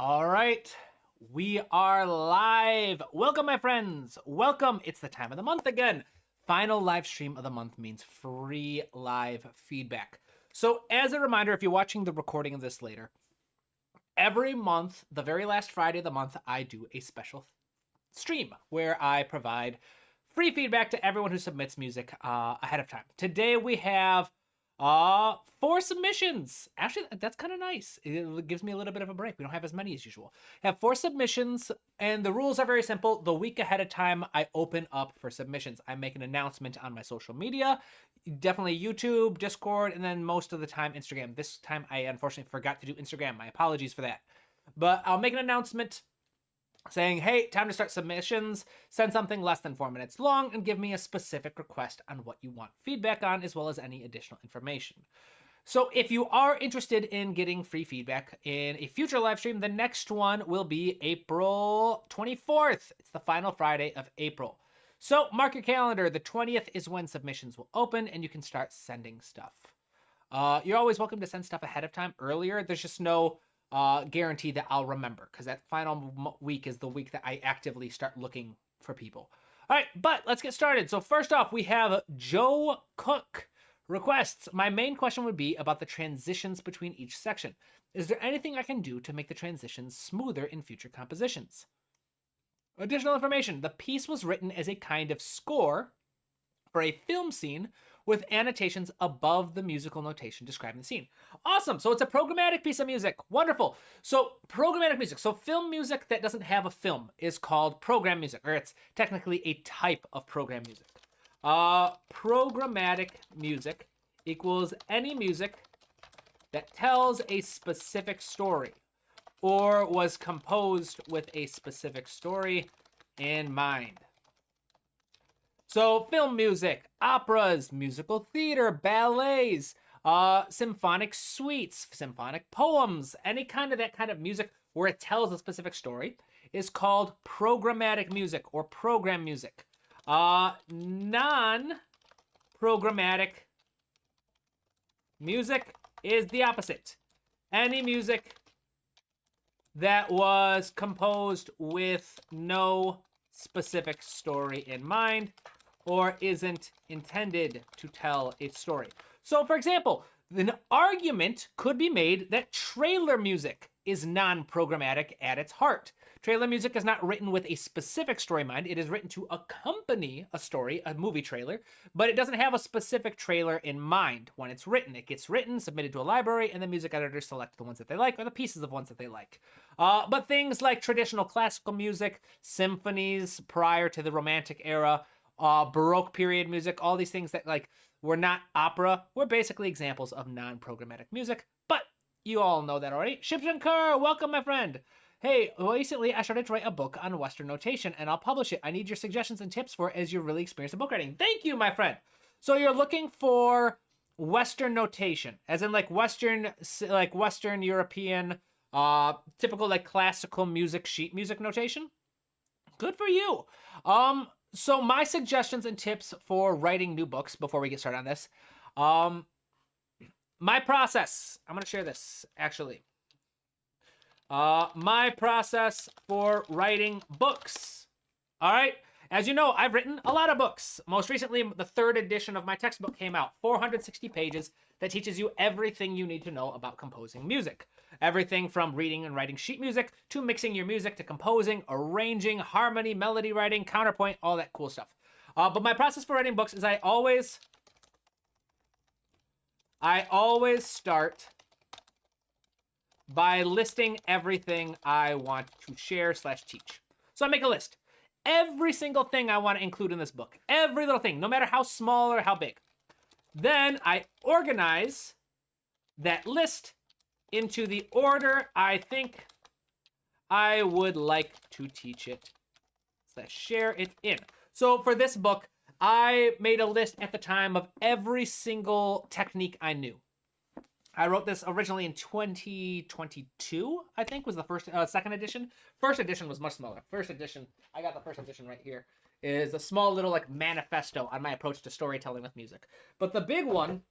All right, we are live. Welcome, my friends. Welcome. It's the time of the month again. Final live stream of the month means free live feedback. So, as a reminder, if you're watching the recording of this later, every month, the very last Friday of the month, I do a special stream where I provide free feedback to everyone who submits music ahead of time. Today we have 4 submissions. Actually, that's kind of nice. It gives me a little bit of a break. We don't have as many as usual. I have 4 submissions, and the rules are very simple. The week ahead of time, I open up for submissions. I make an announcement on my social media, definitely YouTube, Discord, and then most of the time Instagram. This time I unfortunately forgot to do Instagram. My apologies for that. But I'll make an announcement saying, hey, time to start submissions, send something less than 4 minutes long, and give me a specific request on what you want feedback on, as well as any additional information. So if you are interested in getting free feedback in a future live stream, the next one will be April 24th. It's the final Friday of April. So mark your calendar. The 20th is when submissions will open, and you can start sending stuff. You're always welcome to send stuff ahead of time earlier. There's just no guarantee that I'll remember, because that final week is the week that I actively start looking for people. All right, but let's get started. So first off, we have Joe Cook requests. My main question would be about the transitions between each section. Is there anything I can do to make the transitions smoother in future compositions? Additional information. The piece was written as a kind of score for a film scene with annotations above the musical notation describing the scene. Awesome. So it's a programmatic piece of music. Wonderful. So programmatic music. So film music that doesn't have a film is called program music, or it's technically a type of program music. Programmatic music equals any music that tells a specific story or was composed with a specific story in mind. So film music, operas, musical theater, ballets, symphonic suites, symphonic poems, any kind of that kind of music where it tells a specific story is called programmatic music or program music. Non-programmatic music is the opposite. Any music that was composed with no specific story in mind or isn't intended to tell a story. So, for example, an argument could be made that trailer music is non-programmatic at its heart. Trailer music is not written with a specific story in mind. It is written to accompany a story, a movie trailer, but it doesn't have a specific trailer in mind when it's written. It gets written, submitted to a library, and the music editors select the ones that they like or the pieces of ones that they like. But things like traditional classical music, symphonies prior to the Romantic era, Baroque period music, all these things that were not opera, were basically examples of non-programmatic music, but you all know that already. Shipshankar, welcome, my friend. Hey, recently I started to write a book on Western notation, and I'll publish it. I need your suggestions and tips for it as you're really experienced in book writing. Thank you, my friend. So you're looking for Western notation, as in Western European, typical classical music, sheet music notation? Good for you. So my suggestions and tips for writing new books before we get started on this. My process. I'm going to share this, actually. My process for writing books. All right. As you know, I've written a lot of books. Most recently, the 3rd edition of my textbook came out, 460 pages that teaches you everything you need to know about composing music. Everything from reading and writing sheet music to mixing your music to composing, arranging, harmony, melody writing, counterpoint, all that cool stuff. But my process for writing books is I always start by listing everything I want to share / teach. So I make a list. Every single thing I want to include in this book. Every little thing, no matter how small or how big. Then I organize that list into the order I think I would like to teach it / share it in. So for this book, I made a list at the time of every single technique I knew. I wrote this originally in 2022, I think, was the second edition. First edition was much smaller. First edition, I got the first edition right here, is a small little manifesto on my approach to storytelling with music. But the big one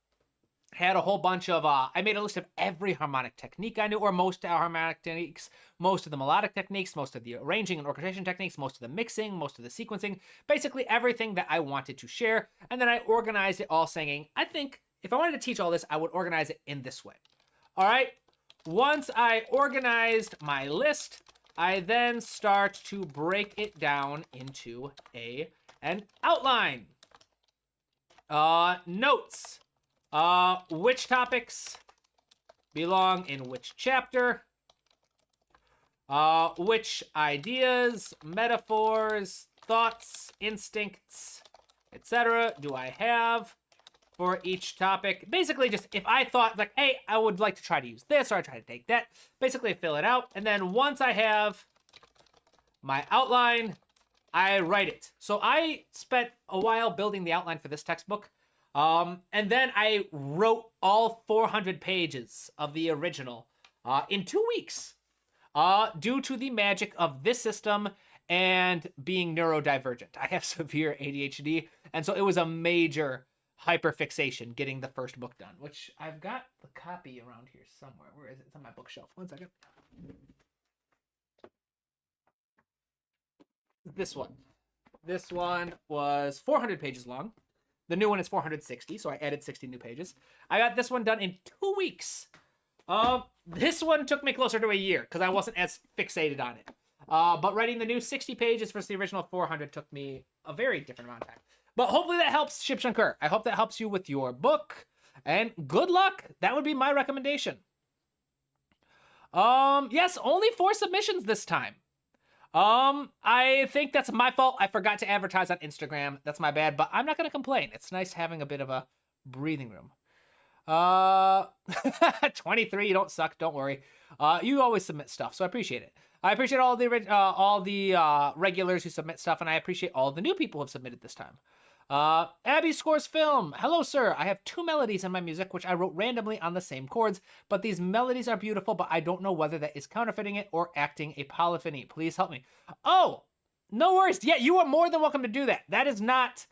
had a whole bunch of, I made a list of every harmonic technique I knew, or most harmonic techniques, most of the melodic techniques, most of the arranging and orchestration techniques, most of the mixing, most of the sequencing, basically everything that I wanted to share. And then I organized it all saying, I think if I wanted to teach all this, I would organize it in this way. All right. Once I organized my list, I then start to break it down into an outline. Notes. Which topics belong in which chapter? Which ideas, metaphors, thoughts, instincts, etc. do I have for each topic? Basically, just if I thought like, hey, I would like to try to use this, or I try to take that, basically fill it out. And then once I have my outline, I write it. So I spent a while building the outline for this textbook. And then I wrote all 400 pages of the original in 2 weeks due to the magic of this system and being neurodivergent. I have severe ADHD, and so it was a major hyperfixation getting the first book done, which I've got the copy around here somewhere. Where is it? It's on my bookshelf. 1 second. This one. This one was 400 pages long. The new one is 460, so I added 60 new pages. I got this one done in 2 weeks. This one took me closer to a year because I wasn't as fixated on it. But writing the new 60 pages versus the original 400 took me a very different amount of time. But hopefully that helps, Ship Shankar. I hope that helps you with your book. And good luck. That would be my recommendation. Yes, only 4 submissions this time. I think that's my fault. I forgot to advertise on Instagram. That's my bad, but I'm not going to complain. It's nice having a bit of a breathing room. 23, you don't suck. Don't worry. You always submit stuff, so I appreciate it. I appreciate all the regulars who submit stuff, and I appreciate all the new people who have submitted this time. Abby Scores Film. Hello, sir. I have 2 melodies in my music, which I wrote randomly on the same chords, but these melodies are beautiful, but I don't know whether that is counterfeiting it or acting a polyphony. Please help me. Oh, no worries. Yeah, you are more than welcome to do that. That is not,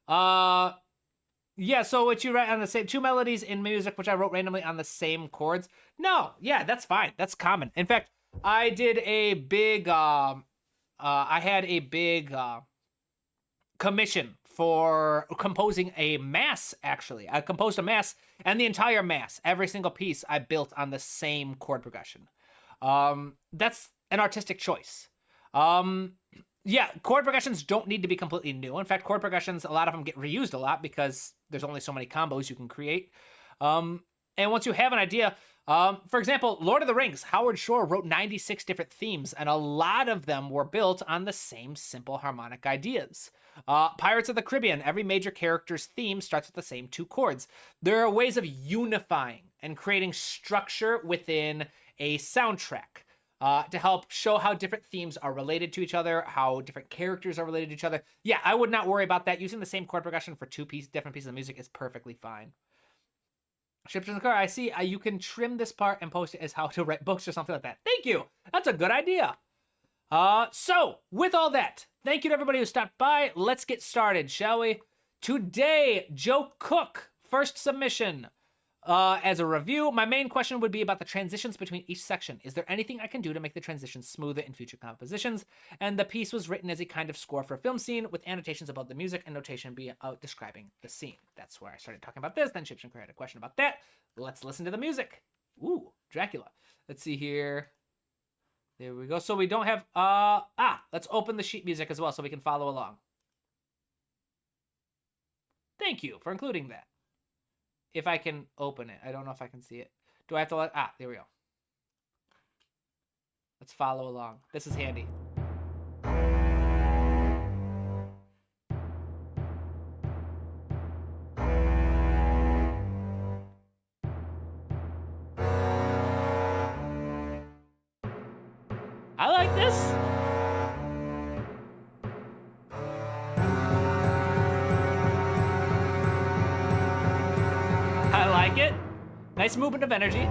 yeah, so what you write on the same 2 melodies in music, which I wrote randomly on the same chords. No, yeah, that's fine. That's common. In fact, I did a big, I had a big, commission for composing a mass, actually. I composed a mass, and the entire mass, every single piece, I built on the same chord progression. That's an artistic choice. Yeah, chord progressions don't need to be completely new. In fact, chord progressions, a lot of them get reused a lot because there's only so many combos you can create. And once you have an idea, for example, Lord of the Rings, Howard Shore wrote 96 different themes, and a lot of them were built on the same simple harmonic ideas. Pirates of the Caribbean, every major character's theme starts with the same 2 chords. There are ways of unifying and creating structure within a soundtrack to help show how different themes are related to each other, how different characters are related to each other. Yeah, I would not worry about that. Using the same chord progression for 2 different pieces of music is perfectly fine. Ships in the car. I see you can trim this part and post it as how to write books or something like that. Thank you. That's a good idea. So with all that, thank you to everybody who stopped by. Let's get started, shall we? Today, Joe Cook, first submission. As a review, my main question would be about the transitions between each section. Is there anything I can do to make the transitions smoother in future compositions? And the piece was written as a kind of score for a film scene with annotations about the music and notation describing the scene. That's where I started talking about this. Then Ship Shankar had a question about that. Let's listen to the music. Ooh, Dracula. Let's see here. There we go. So we don't have, let's open the sheet music as well so we can follow along. Thank you for including that. If I can open it. I don't know if I can see it. Do I have to there we go. Let's follow along. This is handy. I like this. I like it. Nice movement of energy.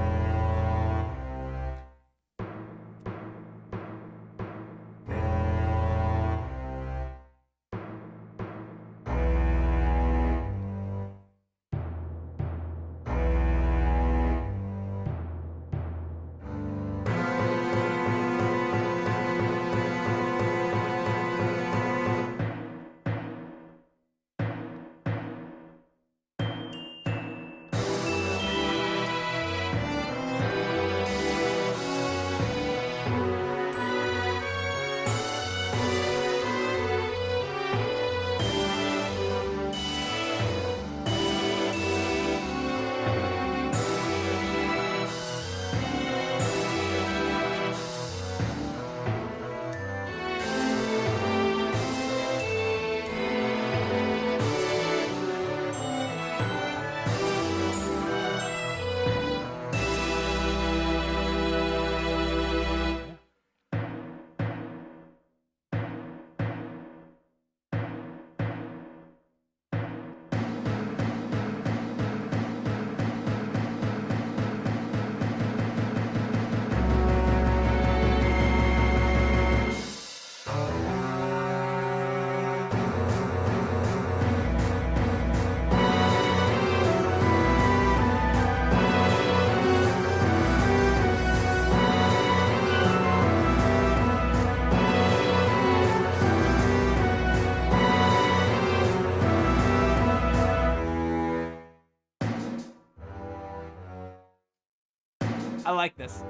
like this.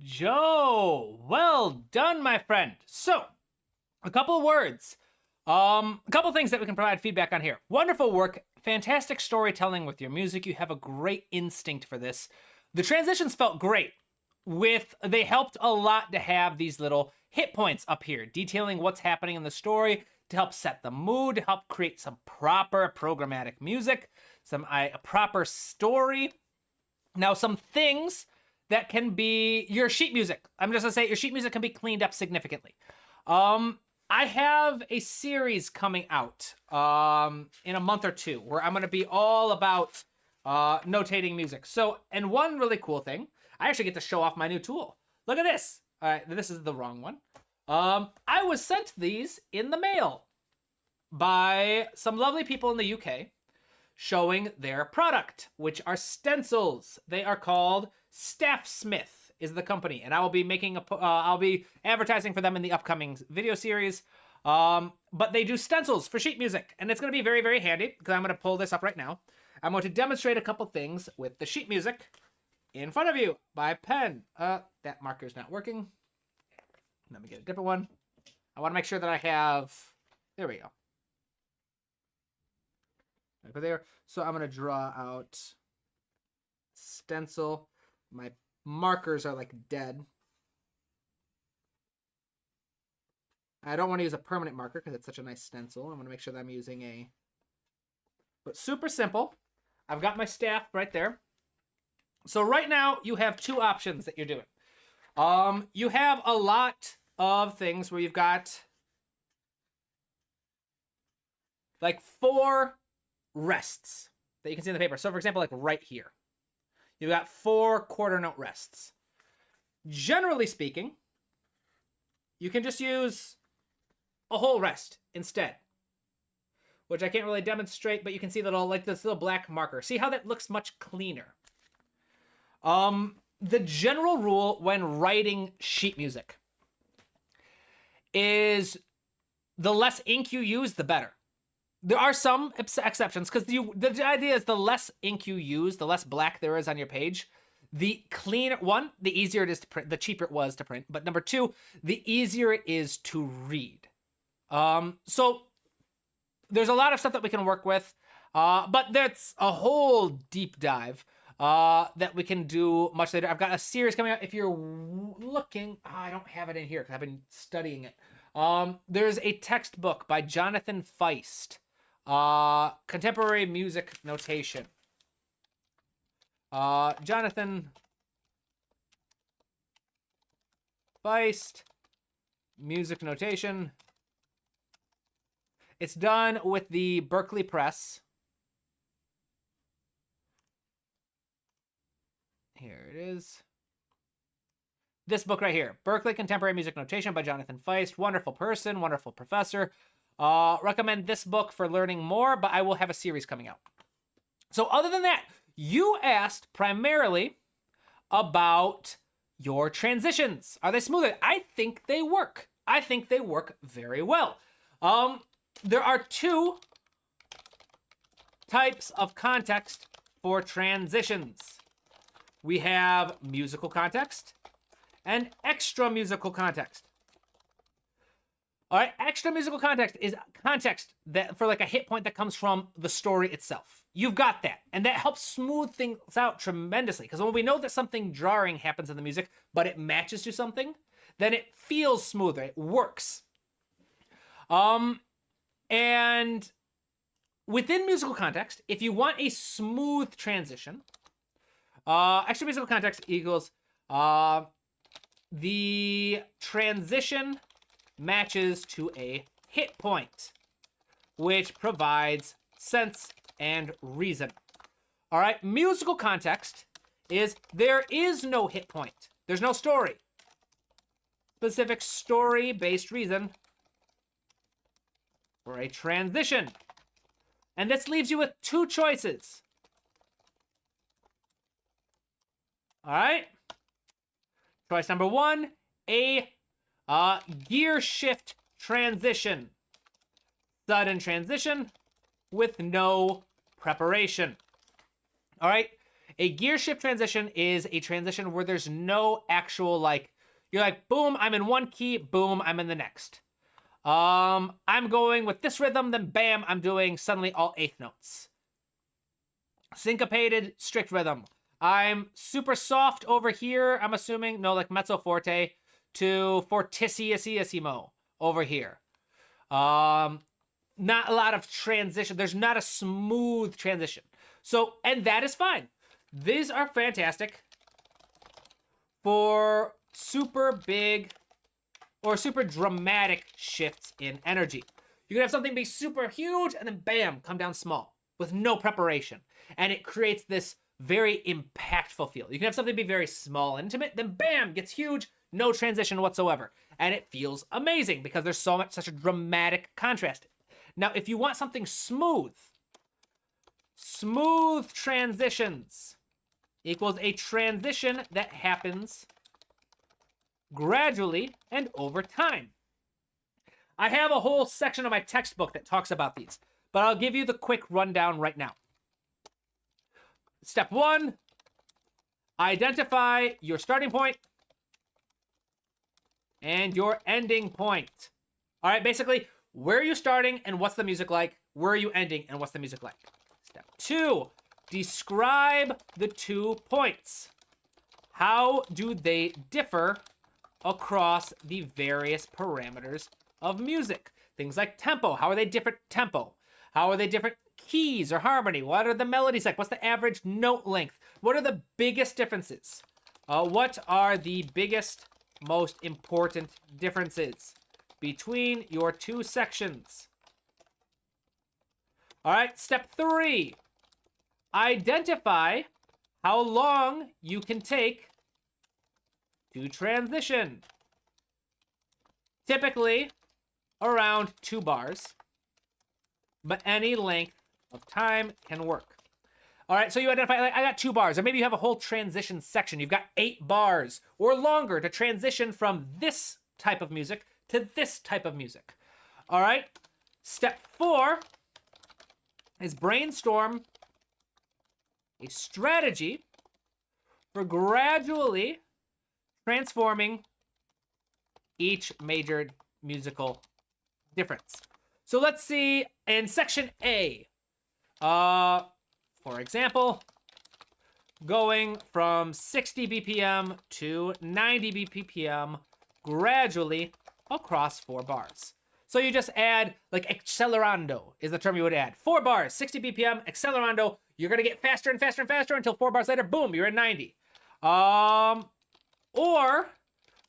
Joe, well done, my friend. So, a couple of words. A couple things that we can provide feedback on here. Wonderful work, fantastic storytelling with your music. You have a great instinct for this. The transitions felt great. They helped a lot to have these little hit points up here, detailing what's happening in the story to help set the mood, to help create some proper programmatic music, some proper story. Now, some things that can be your sheet music. I'm just gonna say your sheet music can be cleaned up significantly. I have a series coming out in a month or two where I'm gonna be all about notating music. So, and one really cool thing, I actually get to show off my new tool. Look at this. All right, this is the wrong one. I was sent these in the mail by some lovely people in the UK showing their product, which are stencils. They are called Staffsmith is the company, and I will be making I'll be advertising for them in the upcoming video series. But they do stencils for sheet music, and it's going to be very, very handy because I'm going to pull this up right now. I'm going to demonstrate a couple things with the sheet music in front of you by pen. That marker's not working. Let me get a different one. I want to make sure that I have. There we go. Over there. So I'm going to draw out stencil. My markers are like dead. I don't want to use a permanent marker because it's such a nice stencil. I'm going to make sure that I'm using but super simple. I've got my staff right there. So right now you have two options that you're doing. You have a lot of things where you've got like 4 rests that you can see in the paper. So for example, like right here, you've got 4 quarter note rests. Generally speaking, you can just use a whole rest instead, which I can't really demonstrate, but you can see that all like this little black marker. See how that looks much cleaner. The general rule when writing sheet music is the less ink you use, the better. There are some exceptions because the idea is the less ink you use, the less black there is on your page, the cleaner, one, the easier it is to print, the cheaper it was to print. But number 2, the easier it is to read. So there's a lot of stuff that we can work with, but that's a whole deep dive that we can do much later. I've got a series coming out. If you're looking, I don't have it in here because I've been studying it. There's a textbook by Jonathan Feist. Contemporary music notation. Jonathan Feist, music notation. It's done with the Berkeley Press. Here it is. This book right here, Berkeley Contemporary Music Notation by Jonathan Feist. Wonderful person, wonderful professor. Recommend this book for learning more, but I will have a series coming out. So other than that, you asked primarily about your transitions. Are they smooth? I think they work. I think they work very well. There are two types of context for transitions. We have musical context and extra musical context. All right, extra musical context is context that for like a hit point that comes from the story itself. You've got that, and that helps smooth things out tremendously. Because when we know that something jarring happens in the music, but it matches to something, then it feels smoother. It works. And within musical context, if you want a smooth transition, extra musical context equals the transition matches to a hit point, which provides sense and reason. All right, musical context is there is no hit point. There's no story. Specific story-based reason for a transition. And this leaves you with two choices. All right. Choice number one, a gear shift transition. Sudden transition with no preparation. All right. A gear shift transition is a transition where there's no actual, like, you're like, boom, I'm in one key, boom, I'm in the next. I'm going with this rhythm, then bam, I'm doing suddenly all eighth notes. Syncopated, strict rhythm. I'm super soft over here, I'm assuming, no, like mezzo forte to fortissimo over here. Not a lot of transition. There's not a smooth transition. So, and that is fine. These are fantastic for super big or super dramatic shifts in energy. You can have something be super huge and then bam, come down small with no preparation. And it creates this very impactful feel. You can have something be very small and intimate, then bam, gets huge, no transition whatsoever. And it feels amazing because there's such a dramatic contrast. Now, if you want something smooth transitions equals a transition that happens gradually and over time. I have a whole section of my textbook that talks about these, but I'll give you the quick rundown right now. Step one, identify your starting point and your ending point. All right, basically, where are you starting and what's the music like? Where are you ending and what's the music like? Step two, describe the 2 points. How do they differ across the various parameters of music? Things like tempo. How are they different tempo? How are they different keys or harmony? What are the melodies like? What's the average note length? What are the biggest differences? What are the biggest, most important differences between your 2 sections? All right, step 3. Identify how long you can take to transition. Typically around 2 bars, but any length of time can work. All right, so you identify, like, I got 2 bars, or maybe you have a whole transition section. You've got 8 bars or longer to transition from this type of music to this type of music. All right, step 4 is brainstorm a strategy for gradually transforming each major musical difference. So let's see in section A, for example, going from 60 BPM to 90 BPM gradually across 4 bars. So you just add, like, accelerando is the term you would add. 4 bars, 60 BPM, accelerando. You're going to get faster and faster and faster until 4 bars later, boom, you're at 90. Or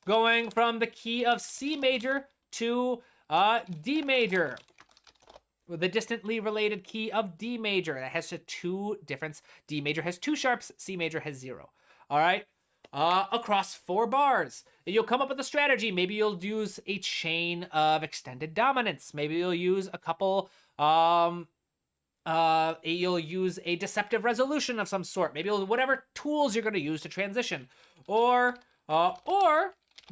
going from the key of C major to D major, with the distantly related key of D major. That has 2 difference. D major has 2 sharps, C major has 0. All right. across 4 bars. And you'll come up with a strategy. Maybe you'll use a chain of extended dominance. Maybe you'll use a couple, you'll use a deceptive resolution of some sort. Maybe whatever tools you're going to use to transition. Or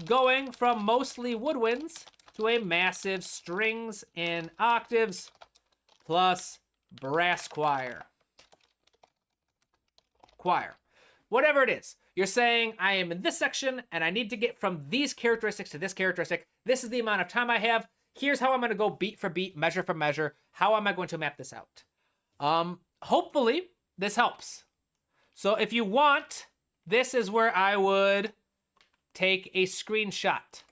going from mostly woodwinds to a massive strings and octaves plus brass choir. Whatever it is. You're saying, I am in this section, and I need to get from these characteristics to this characteristic. This is the amount of time I have. Here's how I'm going to go beat for beat, measure for measure. How am I going to map this out? Hopefully, this helps. So if you want, this is where I would take a screenshot,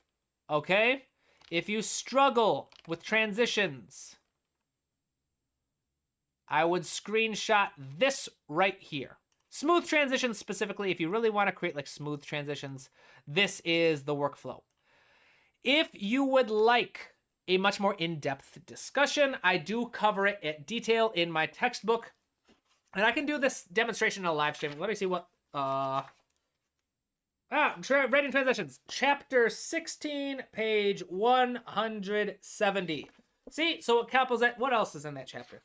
okay? If you struggle with transitions, I would screenshot this right here. Smooth transitions specifically, if you really want to create like smooth transitions, this is the workflow. If you would like a much more in-depth discussion, I do cover it at detail in my textbook. And I can do this demonstration in a live stream. Let me see what, writing transitions. Chapter 16, page 170. See, so it couples that. What else is in that chapter?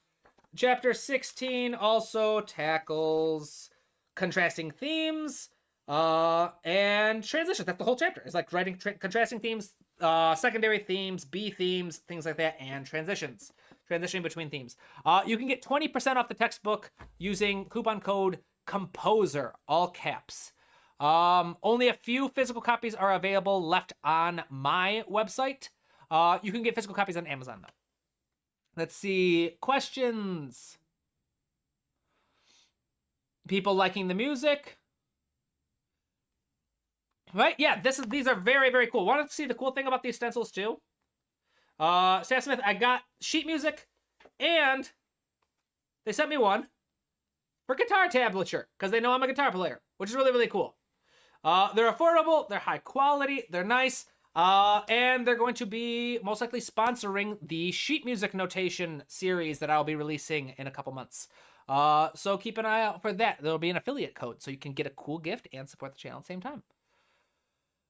Chapter 16 also tackles contrasting themes and transitions. That's the whole chapter. It's like writing contrasting themes, secondary themes, B themes, things like that, and transitions. Transitioning between themes. You can get 20% off the textbook using coupon code COMPOSER, all caps. Only a few physical copies are available left on my website. You can get physical copies on Amazon, though. Let's see. Questions. People liking the music. Right? Yeah, these are very, very cool. Want to see the cool thing about these stencils, too? Sam Smith, I got sheet music, and they sent me one for guitar tablature, because they know I'm a guitar player, which is really, really cool. They're affordable, they're high quality, they're nice, and they're going to be most likely sponsoring the sheet music notation series that I'll be releasing in a couple months. So keep an eye out for that. There'll be an affiliate code, so you can get a cool gift and support the channel at the same time.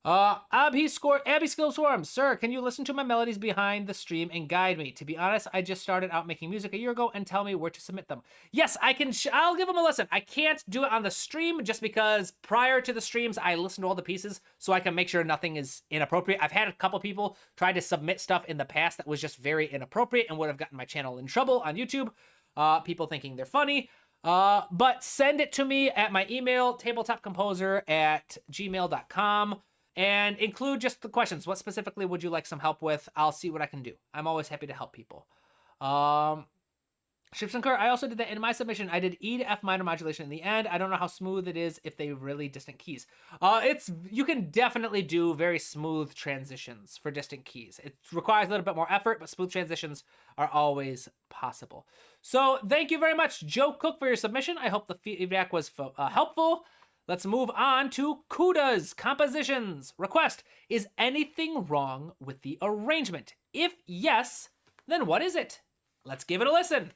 Abby Skill Swarm, sir, can you listen to my melodies behind the stream and guide me? To be honest, I just started out making music a year ago and tell me where to submit them. Yes, I can. I'll give them a listen. I can't do it on the stream just because prior to the streams, I listen to all the pieces so I can make sure nothing is inappropriate. I've had a couple people try to submit stuff in the past that was just very inappropriate and would have gotten my channel in trouble on YouTube. People thinking they're funny. But send it to me at my email, tabletopcomposer@gmail.com. And include just the questions. What specifically would you like some help with? I'll see what I can do. I'm always happy to help people. Ships and Kerr, I also did that in my submission. I did E to F minor modulation in the end. I don't know how smooth it is if they really distant keys. You can definitely do very smooth transitions for distant keys. It requires a little bit more effort, but smooth transitions are always possible. So thank you very much, Joe Cook, for your submission. I hope the feedback was helpful. Let's move on to Kuda's compositions. Request, is anything wrong with the arrangement? If yes, then what is it? Let's give it a listen.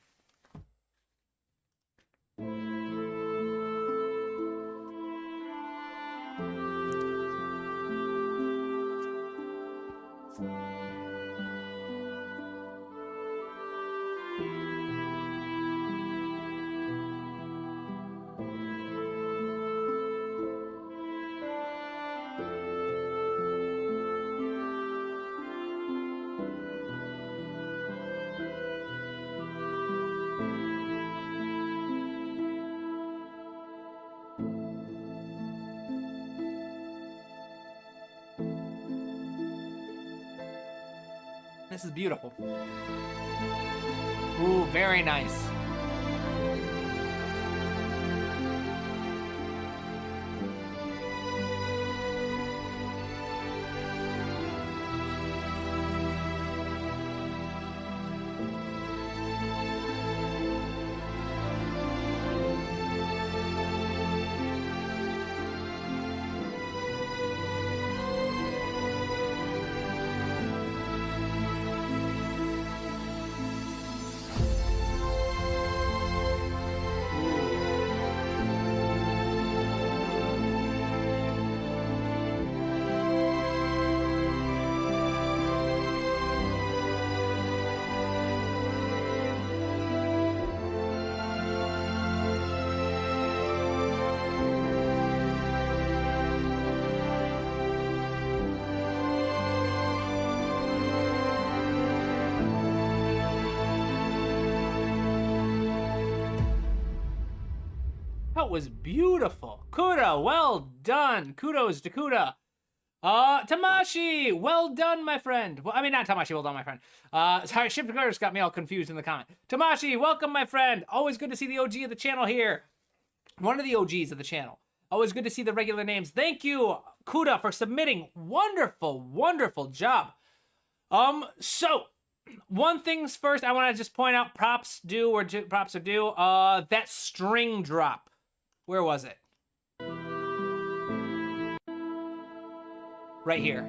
This is beautiful. Ooh, very nice. That was beautiful. Kuda, well done. Kudos to Kuda. Tamashi, well done, my friend. Well, I mean, not Tamashi, well done, my friend. Sorry, Shift Curse got me all confused in the comment. Tamashi, welcome, my friend. Always good to see the OG of the channel here. One of the OGs of the channel. Always good to see the regular names. Thank you, Kuda, for submitting. Wonderful, wonderful job. So, one thing's first, I want to just point out props are due. That string drop. Where was it? Right here.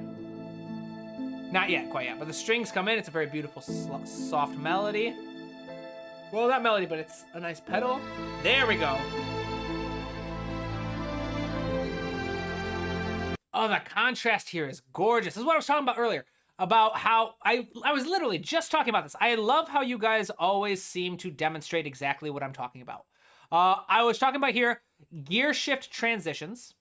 Not yet, quite yet, but the strings come in. It's a very beautiful, soft melody. Well, not melody, but it's a nice pedal. There we go. Oh, the contrast here is gorgeous. This is what I was talking about earlier, about how I was literally just talking about this. I love how you guys always seem to demonstrate exactly what I'm talking about. I was talking about here, gear shift transitions,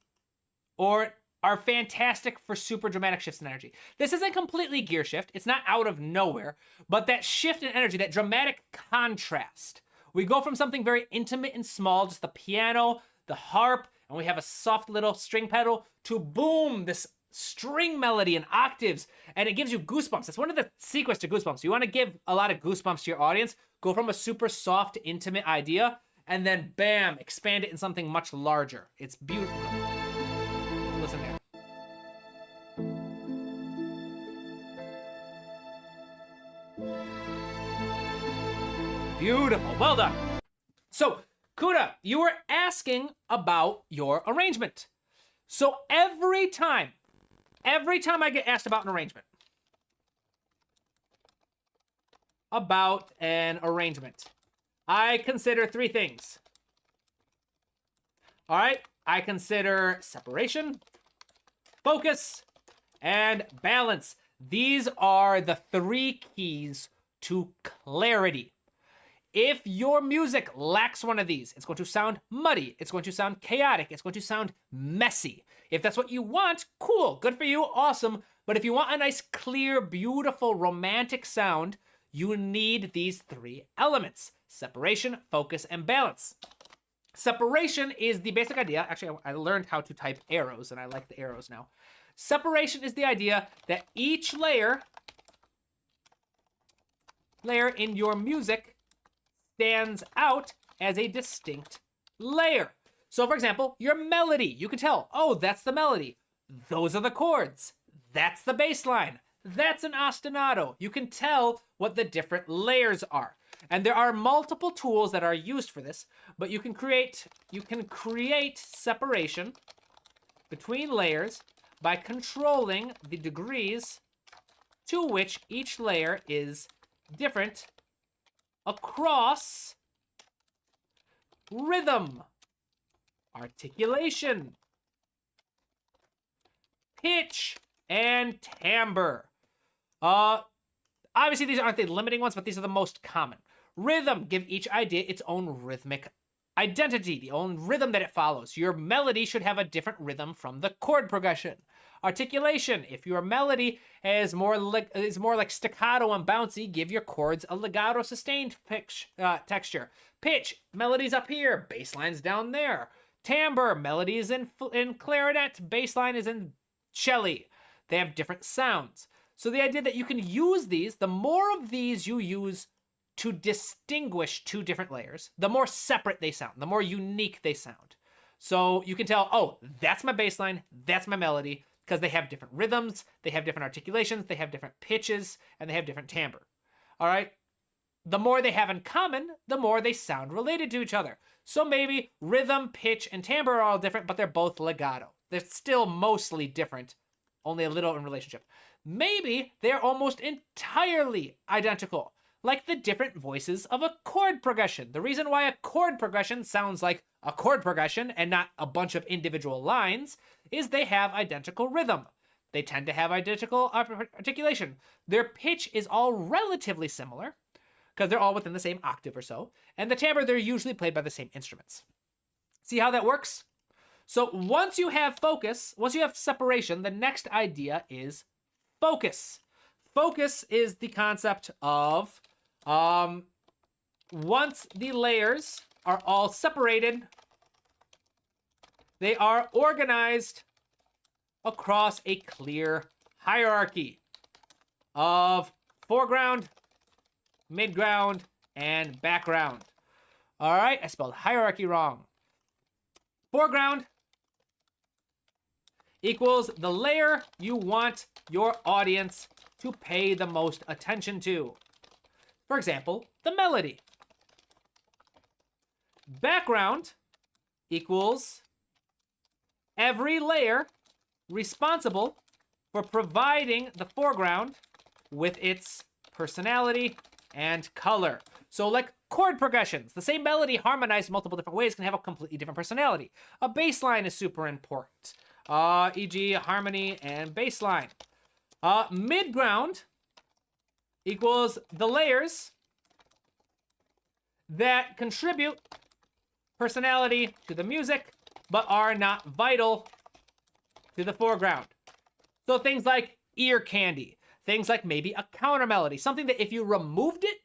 or are fantastic for super dramatic shifts in energy. This isn't completely gear shift. It's not out of nowhere, but that shift in energy, that dramatic contrast. We go from something very intimate and small, just the piano, the harp, and we have a soft little string pedal, to boom, this string melody in octaves, and it gives you goosebumps. That's one of the secrets to goosebumps. You want to give a lot of goosebumps to your audience, go from a super soft, intimate idea, and then bam, expand it in something much larger. It's beautiful. Listen there. Beautiful, well done. So, Kuda, you were asking about your arrangement. So every time I get asked about an arrangement, I consider three things. All right, I consider separation, focus, and balance. These are the three keys to clarity. If your music lacks one of these, it's going to sound muddy, it's going to sound chaotic, it's going to sound messy. If that's what you want, cool, good for you, awesome. But if you want a nice, clear, beautiful, romantic sound, you need these three elements: separation, focus, and balance. Separation is the basic idea. Actually, I learned how to type arrows, and I like the arrows now. Separation is the idea that each layer in your music stands out as a distinct layer. So for example, your melody, you can tell, oh, that's the melody. Those are the chords. That's the bass line. That's an ostinato. You can tell what the different layers are. And there are multiple tools that are used for this, but you can create separation between layers by controlling the degrees to which each layer is different across rhythm, articulation, pitch, and timbre. Obviously, these aren't the limiting ones, but these are the most common. Rhythm, give each idea its own rhythmic identity, the own rhythm that it follows. Your melody should have a different rhythm from the chord progression. Articulation, if your melody is more like staccato and bouncy, give your chords a legato sustained texture. Pitch, melodies up here, bass lines down there. Timbre, melody is in clarinet, bass line is in cello. They have different sounds. So the idea that you can use these, the more of these you use to distinguish two different layers, the more separate they sound, the more unique they sound. So you can tell, oh, that's my bass line, that's my melody, because they have different rhythms, they have different articulations, they have different pitches, and they have different timbre. All right? The more they have in common, the more they sound related to each other. So maybe rhythm, pitch, and timbre are all different, but they're both legato. They're still mostly different, only a little in relationship. Maybe they're almost entirely identical, like the different voices of a chord progression. The reason why a chord progression sounds like a chord progression and not a bunch of individual lines is they have identical rhythm. They tend to have identical articulation. Their pitch is all relatively similar because they're all within the same octave or so. And the timbre, they're usually played by the same instruments. See how that works? So once you have focus, once you have separation, the next idea is focus. Focus is the concept of once the layers are all separated They are organized across a clear hierarchy of foreground, midground, and background. All right, I spelled hierarchy wrong. Foreground equals the layer you want your audience to pay the most attention to. For example, the melody. Background equals every layer responsible for providing the foreground with its personality and color. So like chord progressions, the same melody harmonized multiple different ways can have a completely different personality. A bass line is super important, e.g. harmony and bass line. Midground equals the layers that contribute personality to the music, but are not vital to the foreground. So things like ear candy, things like maybe a counter melody, something that if you removed it,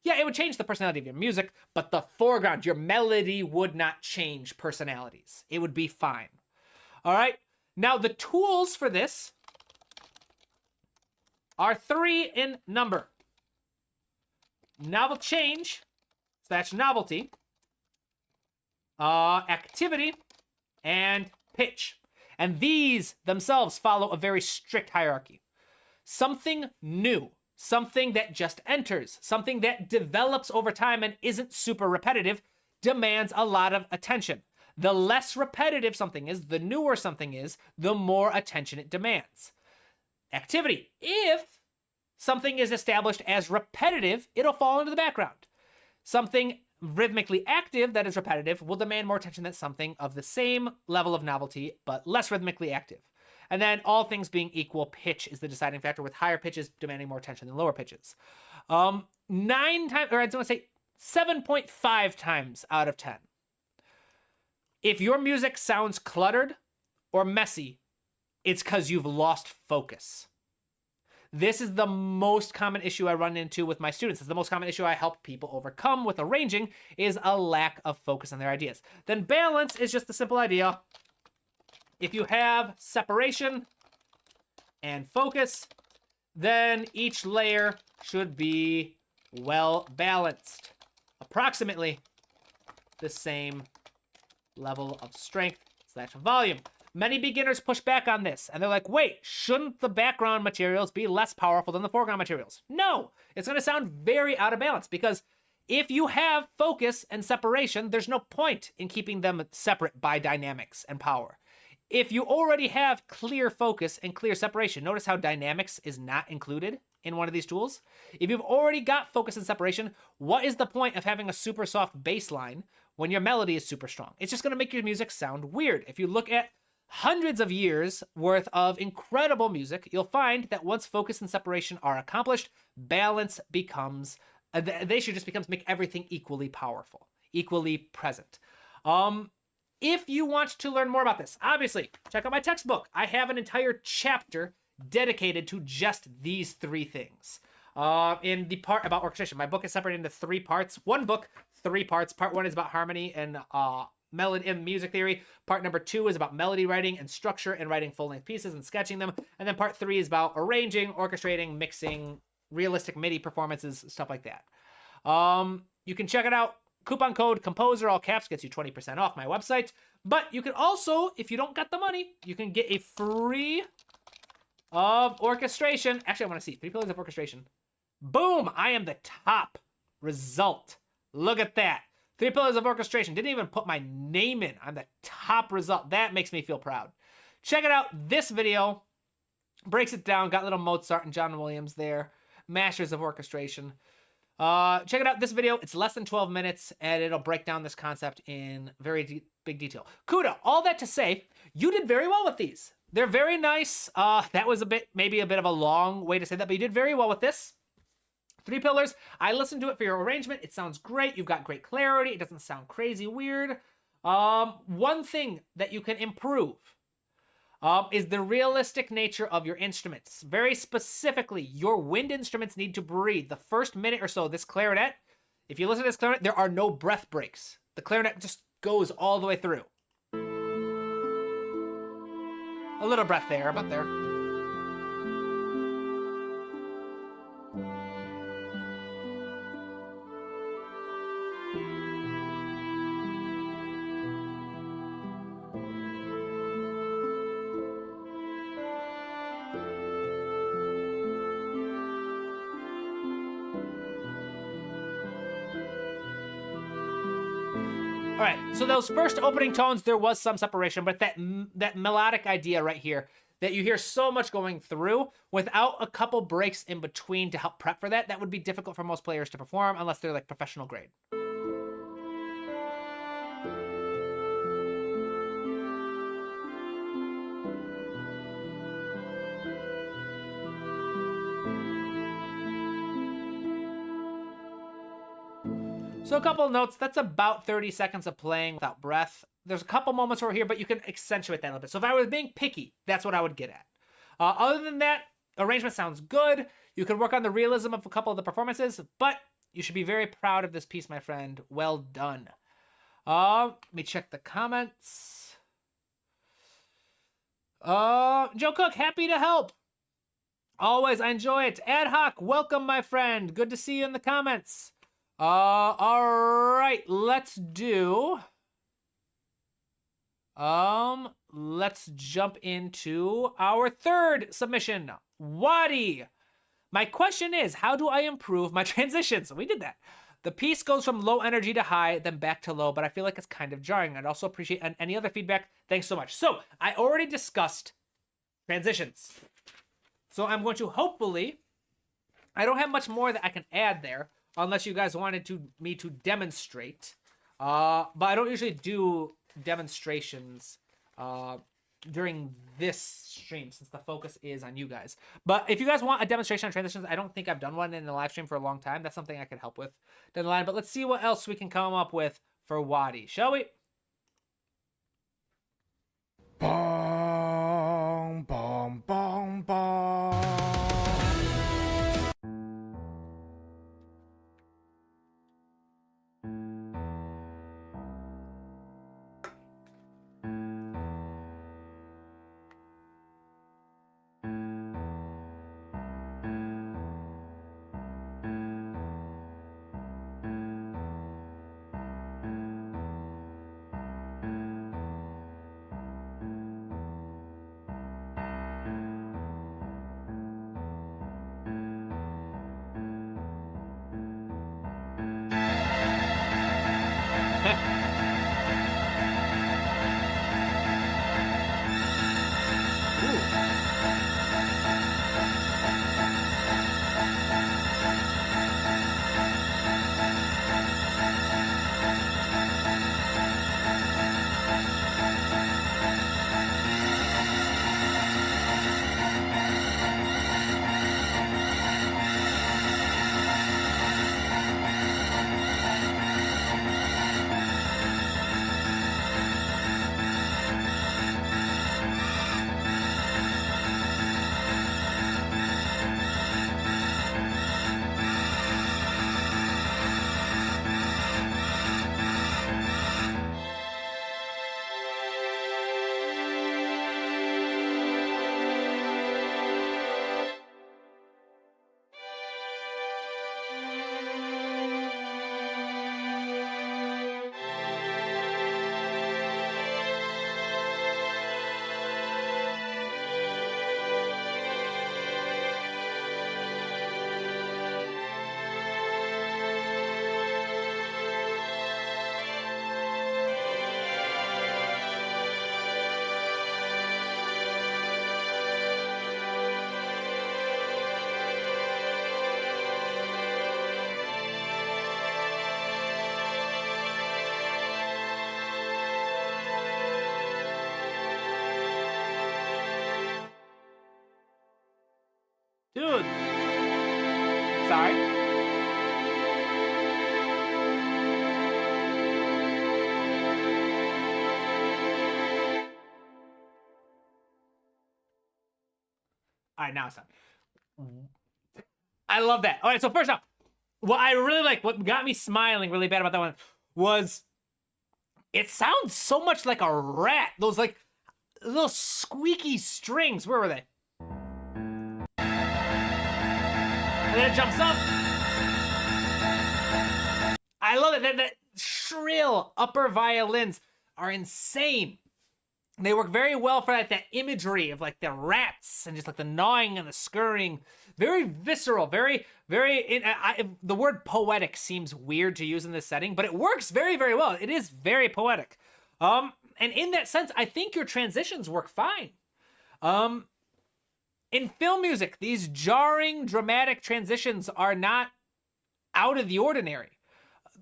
yeah, it would change the personality of your music, but the foreground, your melody would not change personalities. It would be fine. All right. Now the tools for this are 3 in number. Novel change / novelty, activity, and pitch. And these themselves follow a very strict hierarchy. Something new, something that just enters, something that develops over time and isn't super repetitive, demands a lot of attention. The less repetitive something is, the newer something is, the more attention it demands. Activity. If something is established as repetitive, it'll fall into the background. Something rhythmically active that is repetitive will demand more attention than something of the same level of novelty, but less rhythmically active. And then all things being equal, pitch is the deciding factor, with higher pitches demanding more attention than lower pitches. 7.5 times out of 10. If your music sounds cluttered or messy, it's because you've lost focus. This is the most common issue I run into with my students. It's the most common issue I help people overcome with arranging, is a lack of focus on their ideas. Then balance is just the simple idea. If you have separation and focus, then each layer should be well balanced. Approximately the same level of strength / volume. Many beginners push back on this, and they're like, wait, shouldn't the background materials be less powerful than the foreground materials? No, it's going to sound very out of balance, because if you have focus and separation, there's no point in keeping them separate by dynamics and power. If you already have clear focus and clear separation, notice how dynamics is not included in one of these tools. If you've already got focus and separation, what is the point of having a super soft bass line when your melody is super strong? It's just going to make your music sound weird. If you look at hundreds of years worth of incredible music, you'll find that once focus and separation are accomplished, balance becomes, they should just make everything equally powerful, equally present. If you want to learn more about this, obviously, check out my textbook. I have an entire chapter dedicated to just these 3 things. In the part about orchestration, my book is separated into 3 parts. One book, 3 parts. Part 1 is about harmony and melody and music theory. Part number 2 is about melody writing and structure and writing full-length pieces and sketching them. And then part 3 is about arranging, orchestrating, mixing, realistic MIDI performances, stuff like that. You can check it out. Coupon code COMPOSER, all caps, gets you 20% off my website. But you can also, if you don't got the money, you can get a free of orchestration. Actually, I want to see 3 pillars of orchestration. Boom! I am the top result. Look at that. 3 pillars of orchestration. Didn't even put my name in. I'm the top result. That makes me feel proud. Check it out. This video breaks it down. Got little Mozart and John Williams there. Masters of orchestration. Check it out. This video, it's less than 12 minutes, and it'll break down this concept in very big detail. Kuda, all that to say, you did very well with these. They're very nice. That was maybe a bit of a long way to say that, but you did very well with this. 3 pillars. I listened to it for your arrangement. It sounds great. You've got great clarity. It doesn't sound crazy weird. One thing that you can improve is the realistic nature of your instruments. Very specifically, your wind instruments need to breathe. The first minute or so, this clarinet, if you listen to this clarinet, there are no breath breaks. The clarinet just goes all the way through. A little breath there, about there. All right, so those first opening tones, there was some separation, but that melodic idea right here, that you hear so much going through, without a couple breaks in between to help prep for that, that would be difficult for most players to perform unless they're like professional grade. So a couple notes, that's about 30 seconds of playing without breath. There's a couple moments over here, but you can accentuate that a little bit. So if I was being picky, that's what I would get at. Other than that, arrangement sounds good. You can work on the realism of a couple of the performances, but you should be very proud of this piece, my friend. Well done. Let me check the comments. Joe Cook, happy to help. Always, I enjoy it. Ad hoc, welcome, my friend. Good to see you in the comments. All right, let's jump into our third submission. Wadi. My question is, how do I improve my transitions? We did that. The piece goes from low energy to high, then back to low, but I feel like it's kind of jarring. I'd also appreciate any other feedback. Thanks so much. So I already discussed transitions. So I'm going to hopefully, I don't have much more that I can add there, unless you guys wanted me to demonstrate. But I don't usually do demonstrations during this stream, since the focus is on you guys. But if you guys want a demonstration on transitions, I don't think I've done one in the live stream for a long time. That's something I could help with down the line. But let's see what else we can come up with for Wadi, shall we? Bong, bong, bong, bong. Dude. Sorry. All right, now it's done. I love that. All right, so first off, what I really like, what got me smiling really bad about that one was it sounds so much like a rat. Those like little squeaky strings. Where were they? And then it jumps up. I love it. That shrill upper violins are insane. They work very well for that imagery of like the rats and just like the gnawing and the scurrying. Very visceral, very, very. The word poetic seems weird to use in this setting, but it works very, very well. It is very poetic. And in that sense, I think your transitions work fine. In film music, these jarring, dramatic transitions are not out of the ordinary.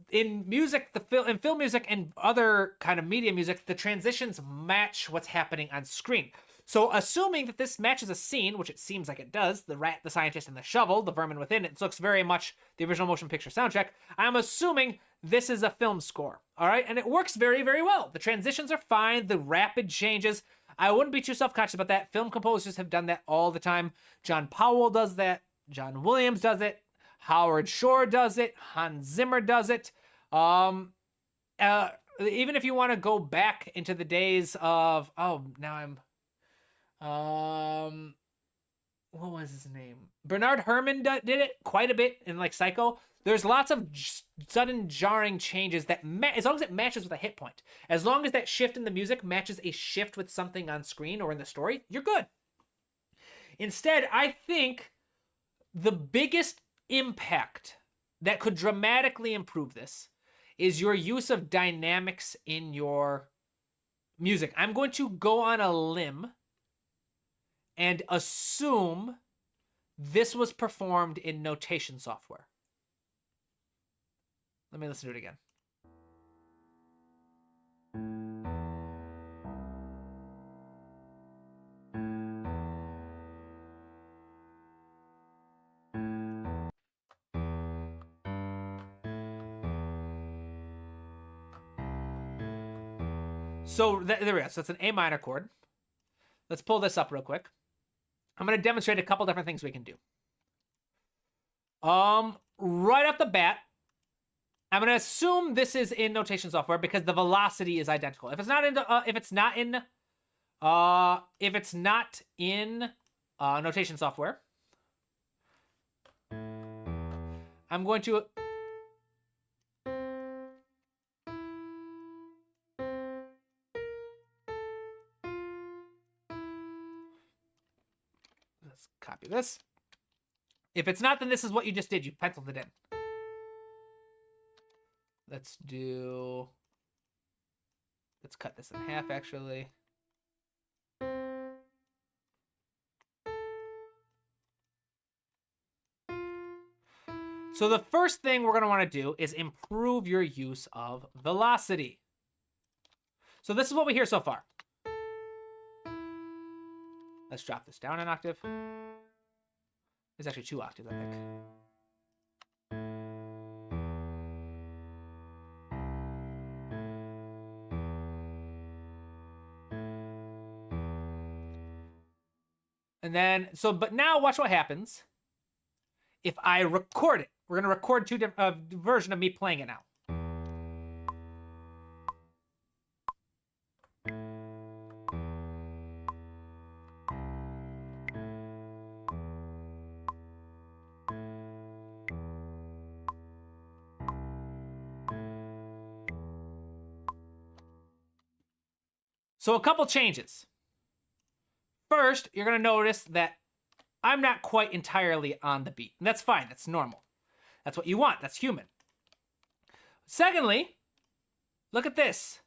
In music, in film music and other kind of media music, the transitions match what's happening on screen. So assuming that this matches a scene, which it seems like it does, the rat, the scientist, and the shovel, the vermin within it, looks very much the original motion picture soundtrack, I'm assuming this is a film score, all right? And it works very, very well. The transitions are fine, the rapid changes. I wouldn't be too self-conscious about that. Film composers have done that all the time. John Powell does that. John Williams does it. Howard Shore does it. Hans Zimmer does it. Even if you want to go back into the days of, what was his name? Bernard Herrmann did it quite a bit in like Psycho. There's lots of sudden jarring changes that as long as it matches with a hit point, as long as that shift in the music matches a shift with something on screen or in the story, you're good. Instead, I think the biggest impact that could dramatically improve this is your use of dynamics in your music. I'm going to go on a limb and assume this was performed in notation software. Let me listen to it again. So there we go. So it's an A minor chord. Let's pull this up real quick. I'm going to demonstrate a couple different things we can do. Right off the bat, I'm going to assume this is in notation software because the velocity is identical. If it's not in notation software, I'm going to let's copy this. If it's not, then this is what you just did. You penciled it in. Let's cut this in half, actually. So the first thing we're going to want to do is improve your use of velocity. So this is what we hear so far. Let's drop this down an octave. There's actually 2 octaves, I think. And then, but now watch what happens if I record it. We're going to record 2 different version of me playing it now. So a couple changes. First, you're going to notice that I'm not quite entirely on the beat. And that's fine. That's normal. That's what you want. That's human. Secondly, look at this.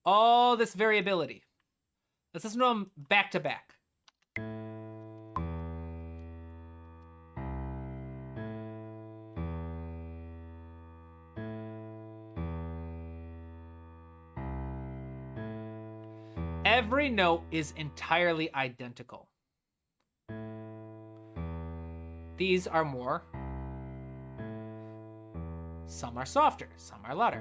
All this variability. Let's listen to them back to back. Every note is entirely identical. These are more. Some are softer, some are louder.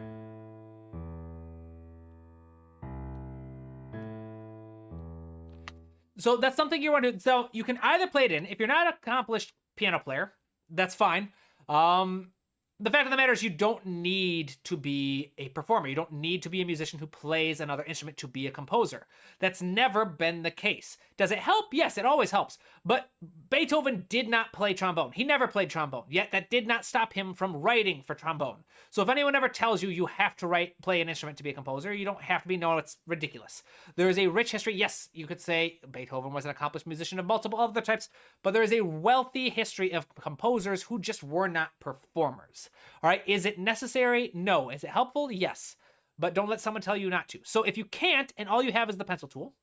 So that's something you want to, so you can either play it in, if you're not an accomplished piano player, that's fine. the fact of the matter is you don't need to be a performer. You don't need to be a musician who plays another instrument to be a composer. That's never been the case. Does it help? Yes, it always helps. But Beethoven did not play trombone. He never played trombone, yet that did not stop him from writing for trombone. So if anyone ever tells you you have to play an instrument to be a composer, you don't have to be. No, it's ridiculous. There is a rich history. Yes, you could say Beethoven was an accomplished musician of multiple other types, but there is a wealthy history of composers who just were not performers. All right, is it necessary? No. Is it helpful? Yes. But don't let someone tell you not to. So if you can't, and all you have is the pencil tool,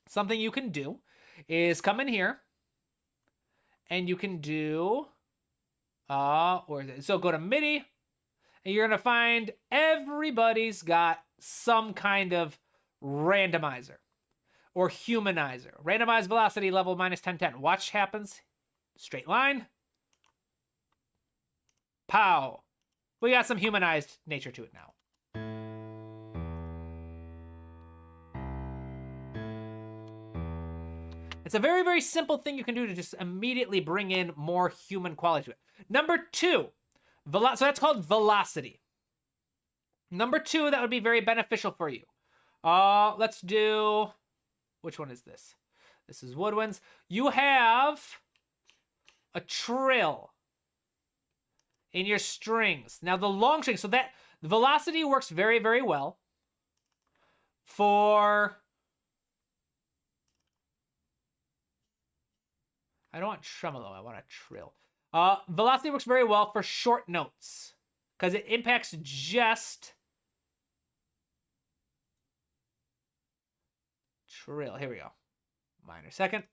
something you can do is come in here, and you can do, so go to MIDI, and you're going to find everybody's got some kind of randomizer or humanizer. Randomized velocity level minus 1010. Watch happens. Straight line. Pow. We got some humanized nature to it now. It's a very, very simple thing you can do to just immediately bring in more human quality to it. Number 2, so that's called velocity. Number 2, that would be very beneficial for you. Let's do, which one is this? This is woodwinds. You have a trill in your strings. Now the long string, so that the velocity works very, very well for, I don't want tremolo, I want a trill. Velocity works very well for short notes because it impacts just trill. Here we go. Minor second.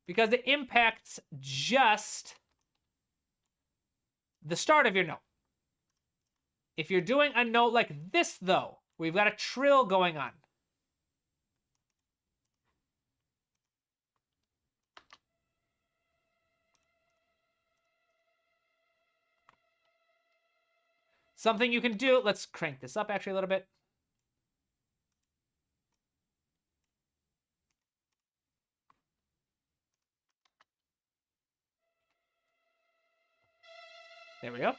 Because it impacts just the start of your note. If you're doing a note like this, though, we've got a trill going on. Something you can do, let's crank this up actually a little bit. There we go.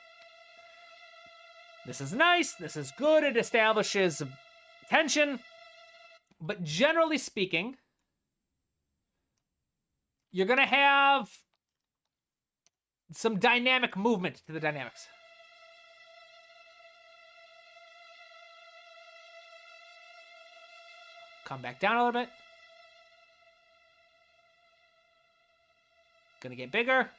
This is nice. This is good. It establishes tension. But generally speaking, you're going to have some dynamic movement to the dynamics. Come back down a little bit. Going to get bigger.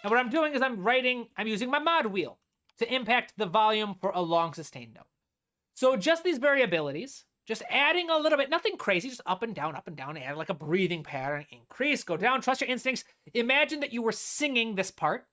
And what I'm doing is I'm using my mod wheel to impact the volume for a long sustained note. So just these variabilities, just adding a little bit, nothing crazy, just up and down, add like a breathing pattern, increase, go down, trust your instincts. Imagine that you were singing this part.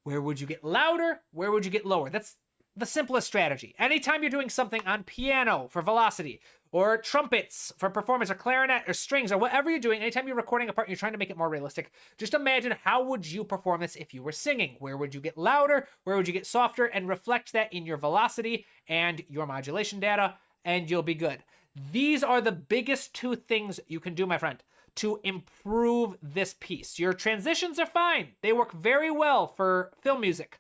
Where would you get louder? Where would you get lower? That's the simplest strategy. Anytime you're doing something on piano for velocity, or trumpets for performance, or clarinet, or strings, or whatever you're doing, anytime you're recording a part and you're trying to make it more realistic, just imagine how would you perform this if you were singing? Where would you get louder? Where would you get softer? And reflect that in your velocity and your modulation data, and you'll be good. These are the biggest 2 things you can do, my friend, to improve this piece. Your transitions are fine. They work very well for film music.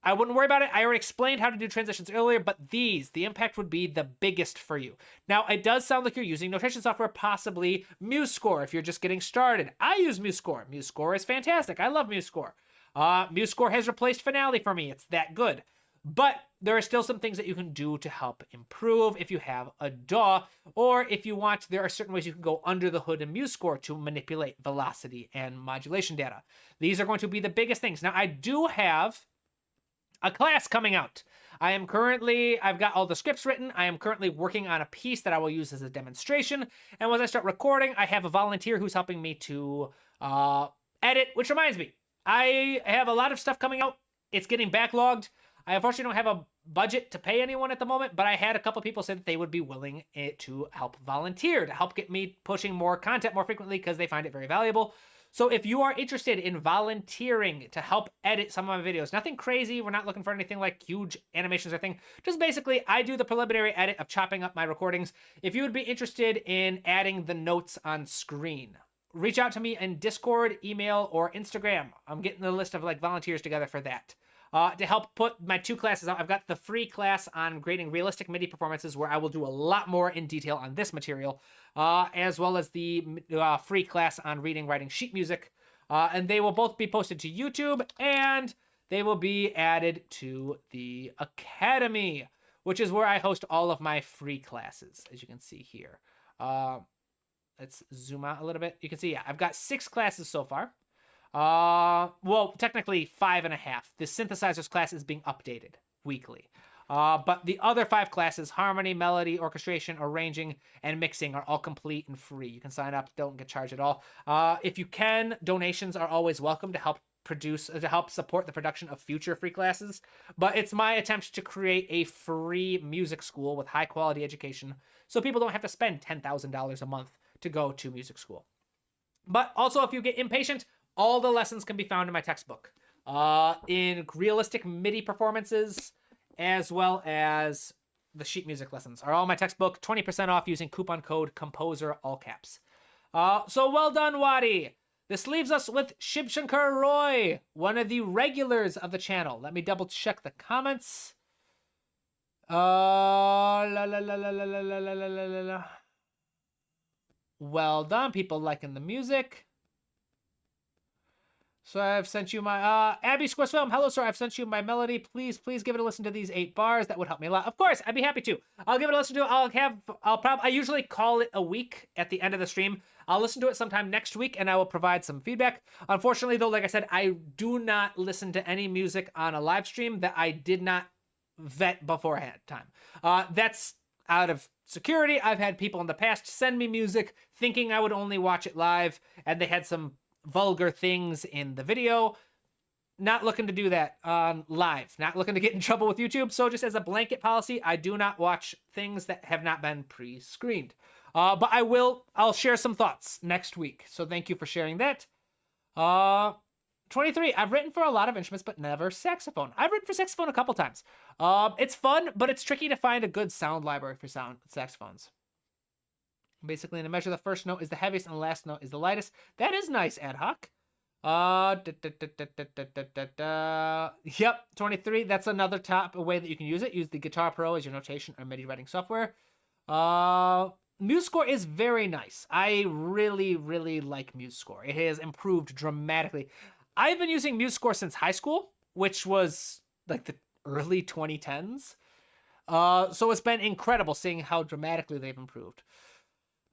I wouldn't worry about it. I already explained how to do transitions earlier, but the impact would be the biggest for you. Now, it does sound like you're using notation software, possibly MuseScore if you're just getting started. I use MuseScore. MuseScore is fantastic. I love MuseScore. MuseScore has replaced Finale for me. It's that good. But there are still some things that you can do to help improve if you have a DAW, or if you want, there are certain ways you can go under the hood in MuseScore to manipulate velocity and modulation data. These are going to be the biggest things. Now, I do have a class coming out. I've got all the scripts written. I am currently working on a piece that I will use as a demonstration. And once I start recording, I have a volunteer who's helping me to edit, which reminds me, I have a lot of stuff coming out. It's getting backlogged. I unfortunately don't have a budget to pay anyone at the moment, but I had a couple people say that they would be willing to help volunteer, to help get me pushing more content more frequently because they find it very valuable. So if you are interested in volunteering to help edit some of my videos, nothing crazy, we're not looking for anything like huge animations or thing, just basically I do the preliminary edit of chopping up my recordings. If you would be interested in adding the notes on screen, reach out to me in Discord, email, or Instagram. I'm getting the list of like volunteers together for that. To help put my 2 classes out, I've got the free class on grading realistic MIDI performances where I will do a lot more in detail on this material, as well as the free class on reading, writing sheet music. And they will both be posted to YouTube, and they will be added to the Academy, which is where I host all of my free classes, as you can see here. Let's zoom out a little bit. You can see, yeah, I've got 6 classes so far. Well, technically 5.5. The synthesizers class is being updated weekly. But the other 5 classes, harmony, melody, orchestration, arranging, and mixing, are all complete and free. You can sign up, don't get charged at all. If you can, donations are always welcome to help support the production of future free classes. But it's my attempt to create a free music school with high quality education, so people don't have to spend $10,000 a month to go to music school. But also, if you get impatient, all the lessons can be found in my textbook, in realistic MIDI performances, as well as the sheet music lessons are all in my textbook. 20% off using coupon code COMPOSER, all caps. So well done, Wadi. This leaves us with Shiv Shankar Roy, one of the regulars of the channel. Let me double check the comments. Well done, people liking the music. So I've sent you my, Abby Scores Film. Hello, sir. I've sent you my melody. Please give it a listen to these 8 bars. That would help me a lot. Of course, I'd be happy to. I'll give it a listen to it. I usually call it a week at the end of the stream. I'll listen to it sometime next week, and I will provide some feedback. Unfortunately, though, like I said, I do not listen to any music on a live stream that I did not vet beforehand time. That's out of security. I've had people in the past send me music thinking I would only watch it live, and they had some vulgar things in the video. Not looking to do that on live. Not looking to get in trouble with YouTube. So just as a blanket policy, I do not watch things that have not been pre-screened. But I'll share some thoughts next week. So thank you for sharing that. 23. I've written for a lot of instruments, but never saxophone. I've written for saxophone a couple times. It's fun, but it's tricky to find a good sound library for saxophones. Basically, in a measure, the first note is the heaviest and the last note is the lightest. That is nice, ad hoc. Yep, 23. That's another way that you can use it. Use the Guitar Pro as your notation or MIDI writing software. MuseScore is very nice. I really, really like MuseScore. It has improved dramatically. I've been using MuseScore since high school, which was like the early 2010s. So it's been incredible seeing how dramatically they've improved.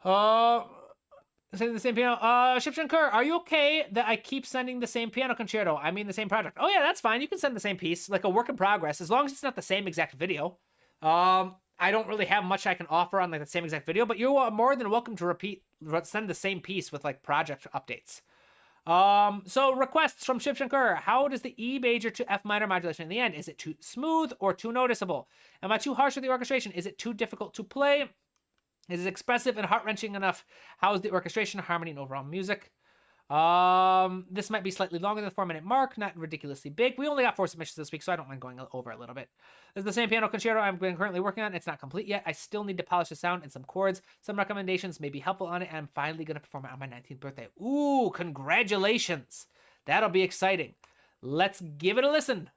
Sending the same piano. Shiv Shankar, are you okay that I keep sending the same piano concerto? I mean the same project. Oh yeah, that's fine. You can send the same piece, like a work in progress, as long as it's not the same exact video. I don't really have much I can offer on like the same exact video, but you are more than welcome to send the same piece with like project updates. So requests from Shiv Shankar. How does the E major to F minor modulation in the end? Is it too smooth or too noticeable? Am I too harsh with the orchestration? Is it too difficult to play? Is it expressive and heart-wrenching enough? How is the orchestration, harmony, and overall music? This might be slightly longer than the 4-minute mark, not ridiculously big. We only got 4 submissions this week, so I don't mind going over a little bit. This is the same piano concerto I'm currently working on. It's not complete yet. I still need to polish the sound and some chords. Some recommendations may be helpful on it, and I'm finally going to perform it on my 19th birthday. Ooh, congratulations. That'll be exciting. Let's give it a listen.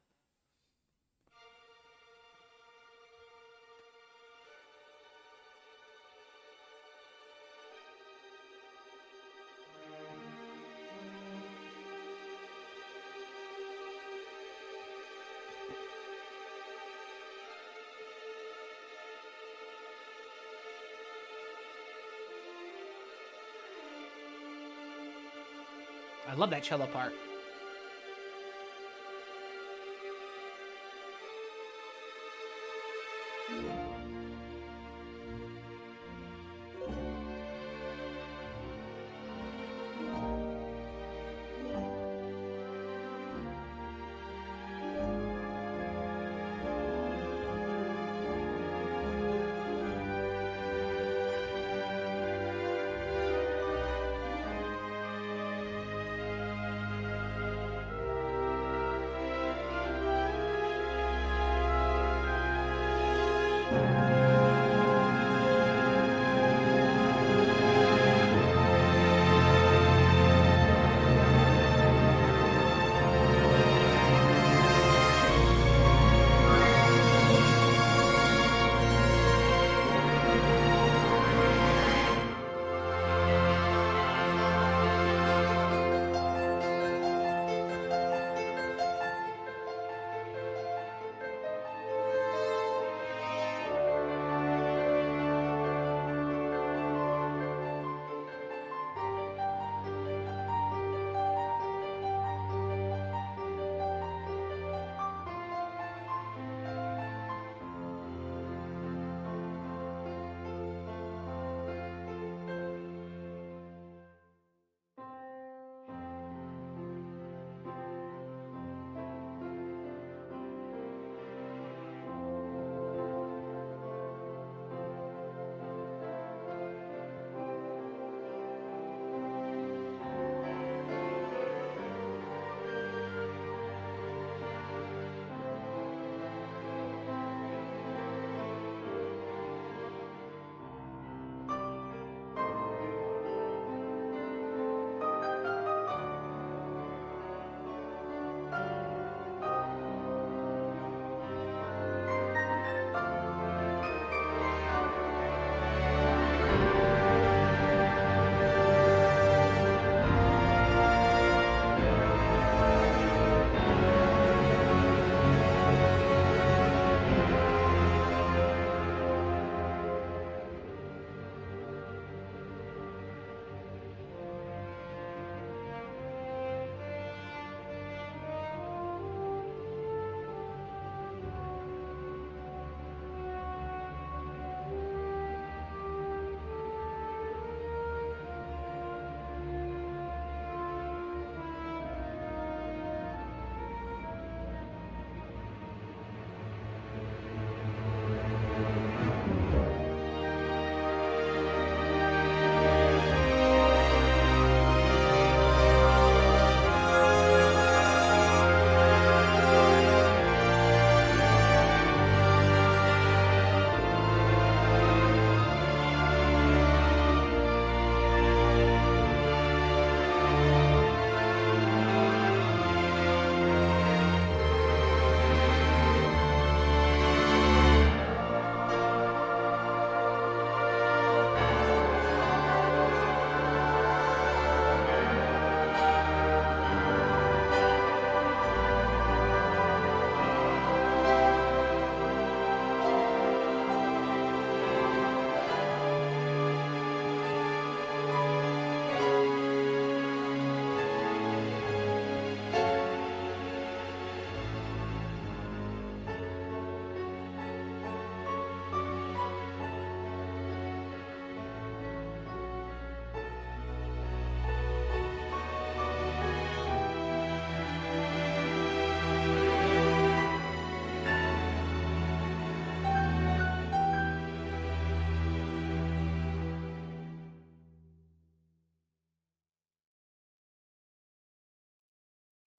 I love that cello part.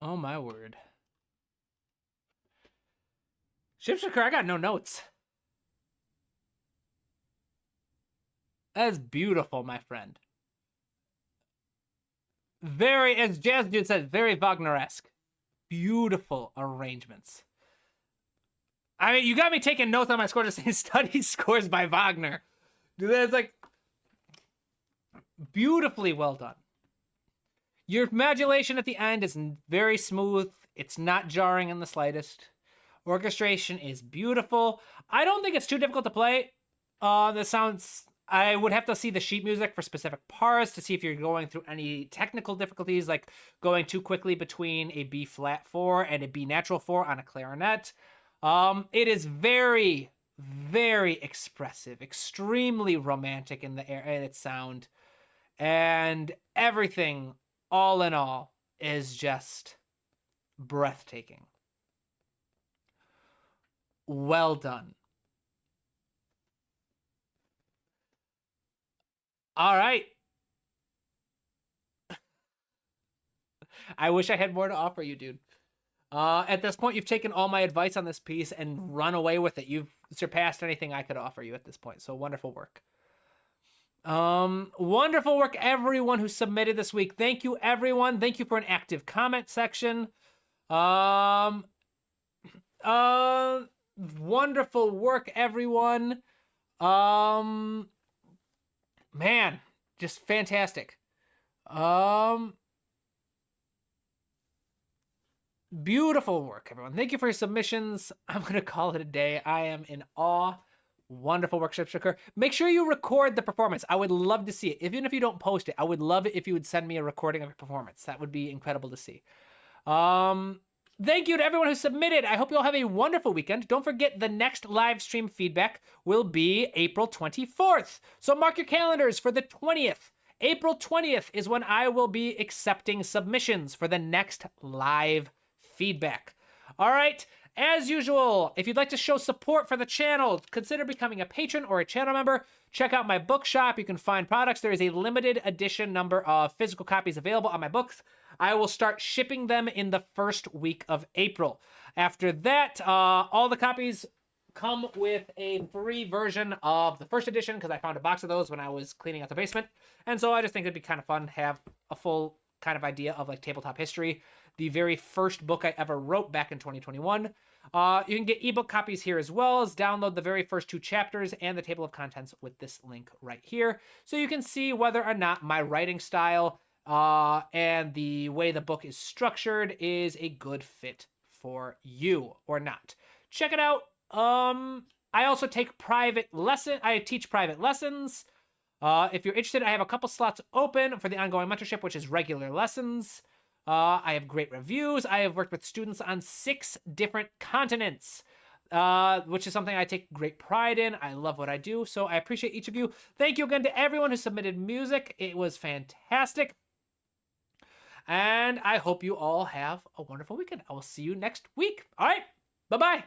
Oh my word. Shipshaker, I got no notes. That's beautiful, my friend. Very, as Jazz Dude said, very Wagner-esque. Beautiful arrangements. I mean, you got me taking notes on my score, just saying study scores by Wagner. Dude, that's like beautifully well done. Your modulation at the end is very smooth. It's not jarring in the slightest. Orchestration is beautiful. I don't think it's too difficult to play. The sounds, I would have to see the sheet music for specific parts to see if you're going through any technical difficulties, like going too quickly between a B flat 4 and a B natural 4 on a clarinet. It is very, very expressive, extremely romantic in its sound, and everything, all in all, is just breathtaking. Well done. All right. I wish I had more to offer you, dude. At this point, you've taken all my advice on this piece and run away with it. You've surpassed anything I could offer you at this point. So wonderful work. Wonderful work, everyone who submitted this week. Thank you, everyone. Thank you for an active comment section. Wonderful work, everyone. Man, just fantastic. Beautiful work, everyone. Thank you for your submissions. I'm going to call it a day. I am in awe. Wonderful work, Shipshaker. Make sure you record the performance. I would love to see it. Even if you don't post it, I would love it if you would send me a recording of your performance. That would be incredible to see. Thank you to everyone who submitted. I hope you all have a wonderful weekend. Don't forget the next live stream feedback will be April 24th. So mark your calendars for the 20th. April 20th is when I will be accepting submissions for the next live feedback. All right, as usual, if you'd like to show support for the channel, consider becoming a patron or a channel member. Check out my bookshop. You can find products. There is a limited edition number of physical copies available on my books. I will start shipping them in the first week of April. After that, all the copies come with a free version of the first edition because I found a box of those when I was cleaning out the basement. And so I just think it'd be kind of fun to have a full kind of idea of like tabletop history. The very first book I ever wrote back in 2021. You can get ebook copies here as well as download the very first 2 chapters and the table of contents with this link right here. So you can see whether or not my writing style and the way the book is structured is a good fit for you or not. Check it out. I also take I teach private lessons. If you're interested, I have a couple slots open for the ongoing mentorship, which is regular lessons. I have great reviews. I have worked with students on 6 different continents, which is something I take great pride in. I love what I do, so I appreciate each of you. Thank you again to everyone who submitted music. It was fantastic. And I hope you all have a wonderful weekend. I will see you next week. All right, bye-bye.